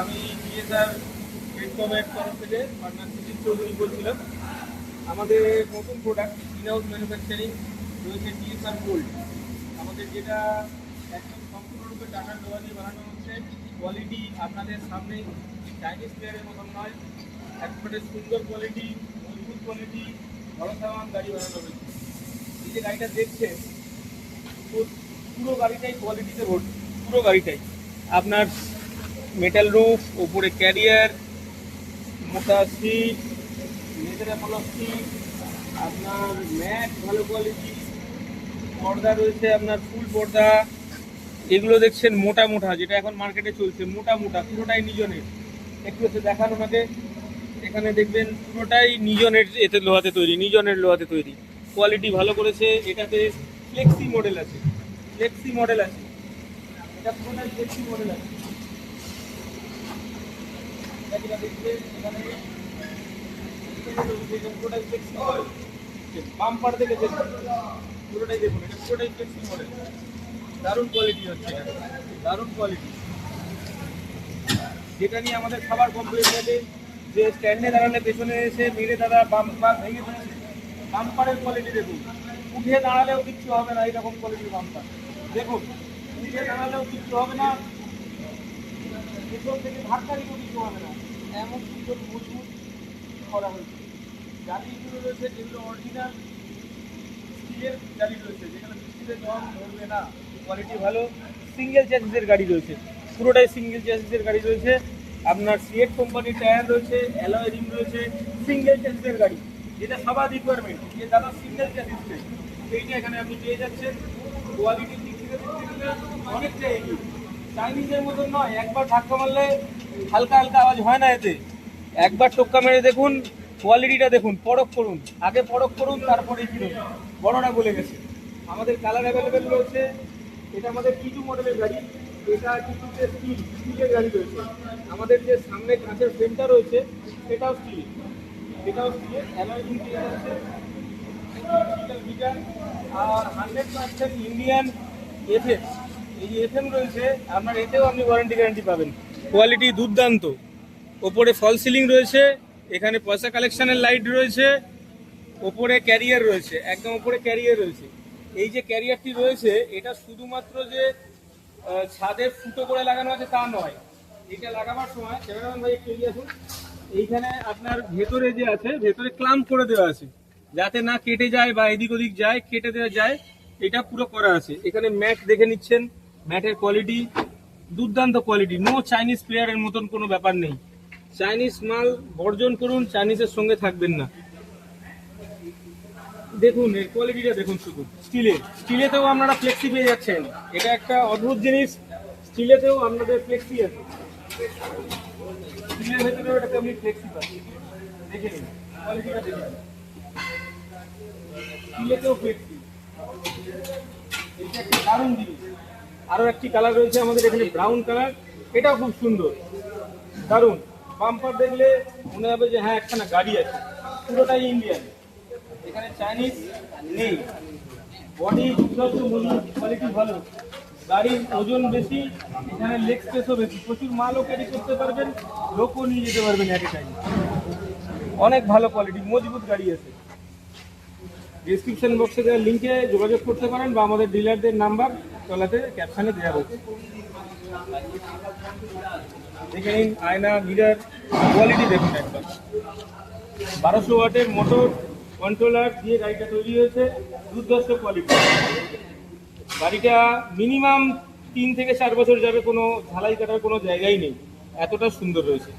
আমি টিএসআর টেককমের তরফ থেকে পার্টনার সুজিত চৌধুরী বলছিলাম। আমাদের নতুন প্রোডাক্ট ইন হাউস ম্যানুফ্যাকচারিং রয়েছে টিএসআর গোল্ড। আমাদের যেটা একদম সম্পূর্ণরূপে টাটার লোহা দিয়ে বানানো হচ্ছে। কোয়ালিটি আপনাদের সামনে চাইনিজ প্লেয়ারের মতন নয়, একবারে সুন্দর কোয়ালিটি, মজবুত কোয়ালিটি, ভরসামান গাড়ি বানানো হয়েছে। এই যে গাড়িটা দেখছেন, পুরো গাড়িটাই কোয়ালিটিতে ভর্তি। পুরো গাড়িটাই আপনার মেটাল রুফ, ওপরে ক্যারিয়ার, মোটা সিট, লেদার অ্যাপোলো সিট, আপনার ম্যাট ভালো কোয়ালিটি, পর্দা রয়েছে আপনার ফুল পর্দা। এগুলো দেখছেন মোটা মোটা, যেটা এখন মার্কেটে চলছে, মোটা মোটা, পুরোটাই নিজনের। একটু এসে দেখান ওনাকে। এখানে দেখবেন পুরোটাই নিজনের এতে লোহাতে তৈরি, নিজনের লোহাতে তৈরি। কোয়ালিটি ভালো করেছে। এটাতে ফ্লেক্সি মডেল আছে, ফ্লেক্সি মডেল আছে, এটা পুরোটাই ফ্লেক্সি মডেল আছে। যেটা দেখবেন এখানে পুরোটাই ফ্লেক্সি মডেল। বাম্পার থেকে দেখুন, পুরোটাই দেখুন, এটা পুরোটাই ফ্লেক্সি মডেল। দারুণ কোয়ালিটি হচ্ছে, দারুণ কোয়ালিটি। যেটা নিয়ে আমাদের খাবার কমপ্লেন থাকে যে স্ট্যান্ডে দাঁড়ালে পেছনে এসে মেরে দাদা বাম্পার ভেঙে ফেলেছে। বাম্পারের কোয়ালিটি দেখুন, উঠে দাঁড়ালেও কিচ্ছু হবে না, এইরকম কোয়ালিটির বাম্পার দেখুন। উঠে দাঁড়ালেও কিচ্ছু হবে না, পেছন থেকে ধাক্কা দিলেও কিছু হবে না, এমন সুন্দর মজবুত করা হয়েছে। গাড়িগুলো রয়েছে যেগুলো অরিজিনাল স্টিলের গাড়ি রয়েছে, যেখানে বৃষ্টিতে জল ধরবে না, কোয়ালিটি ভালো। সিঙ্গেল চ্যাসিসের গাড়ি রয়েছে, পুরোটাই সিঙ্গেল চ্যাসিসের গাড়ি রয়েছে। আপনার সিয়েট কোম্পানির টায়ার রয়েছে, অ্যালয় রিম রয়েছে, সিঙ্গেল চ্যাসিসের গাড়ি, যেটা সবার রিকোয়ারমেন্ট। যে দাদা সিঙ্গেল চ্যাসিস নেই, সেইটা এখানে আপনি পেয়ে যাচ্ছেন। কোয়ালিটির দিক থেকে দেখতে গেলে অনেকটা এগিয়ে, চাইনিজের মতন নয়। একবার ধাক্কা মারলে হালকা হালকা আওয়াজ হয় না এতে, একবার টোক্কা মেরে দেখুন, কোয়ালিটিটা দেখুন, পরখ করুন, আগে পরখ করুন তারপরে কিনুন। বড়রা বলে গেছে। আমাদের কালার অ্যাভেলেবেল রয়েছে। এটা আমাদের কিছু মডেলের গাড়ি, এটা কিছুতে স্টিলের গাড়ি রয়েছে। আমাদের যে সামনে কাঁচের ফ্রেমটা রয়েছে সেটাও স্টিল, সেটাও স্টিলের অ্যালয় রিম পেয়ে যাচ্ছে, আর 100% ইন্ডিয়ান এফএম। এই যে এফএম রয়েছে আপনার, এতেও আপনি ওয়ারেন্টি গ্যারান্টি পাবেন। কোয়ালিটি দুর্দান্ত। ওপরে ফল সিলিং রয়েছে, এখানে পয়সা কালেকশনের লাইট রয়েছে, ওপরে ক্যারিয়ার রয়েছে, একদম ওপরে ক্যারিয়ার রয়েছে। এই যে ক্যারিয়ারটি রয়েছে, এটা শুধুমাত্র যে ছাদে ফুটো করে লাগানো আছে তা নয়। এটা লাগাবার সময় ক্যামেরাম্যান ভাই একটু এগিয়ে আসুন, এইখানে আপনার ভেতরে যে আছে, ভেতরে ক্লাম্প করে দেওয়া আছে, যাতে না কেটে যায় বা এদিক ওদিক যায়, কেটে দেওয়া যায়, এটা পুরো করা আছে। এখানে ম্যাট দেখে নিচ্ছেন, ম্যাটের কোয়ালিটি দুর্দান্ত কোয়ালিটি। নো চাইনিজ প্লেয়ারের মতন কোনো ব্যাপার নেই। চাইনিজ মাল বর্জন করুন, চাইনিজের সঙ্গে থাকবেন না। দেখুন এর কোয়ালিটিটা দেখুন, শুধু স্টিলেতেও আপনারা ফ্লেক্সি পেয়ে যাচ্ছেন। এটা একটা অদ্ভুত জিনিস, স্টিলেতেও আপনাদের ফ্লেক্সি আছে। স্টিলের ভেতরেও এটাকে আপনি ফ্লেক্সি পাচ্ছেন, দেখে নিন কোয়ালিটিটা দেখে নিন। স্টিলেতেও ফ্লেক্সি, এটা একটা দারুণ জিনিস। আরও একটি কালার রয়েছে আমাদের এখানে, ব্রাউন কালার, এটাও খুব সুন্দর, দারুণ। বাম্পার দেখলে মনে হবে যে হ্যাঁ একখানা গাড়ি আছে, পুরোটাই ইন্ডিয়ান, এখানে চাইনিজ নেই। বডি যুক্ত মজবুত, কোয়ালিটি ভালো, গাড়ির ওজন বেশি, এখানে লেগ স্পেসও বেশি, প্রচুর মালও ক্যারি করতে পারবেন, লোকও নিয়ে যেতে পারবেন এট এ টাইম। অনেক ভালো কোয়ালিটি, মজবুত গাড়ি আছে। ডিসক্রিপশন বক্সে দেওয়া লিঙ্কে যোগাযোগ করতে পারেন, বা আমাদের ডিলারদের নাম্বার তলাতে ক্যাপশনে দেওয়া রয়েছে। দেখে নিন আয়না, মিরার, কোয়ালিটি দেখুন একবার। 1200 ওয়াটের মোটর কন্ট্রোলার দিয়ে গাড়িটা তৈরি হয়েছে, দুর্ধর্ষ কোয়ালিটি। গাড়িটা মিনিমাম 3 থেকে 4 বছর যাবে, কোনো ঝালাই কাটার কোনো জায়গাই নেই, এতটা সুন্দর রয়েছে।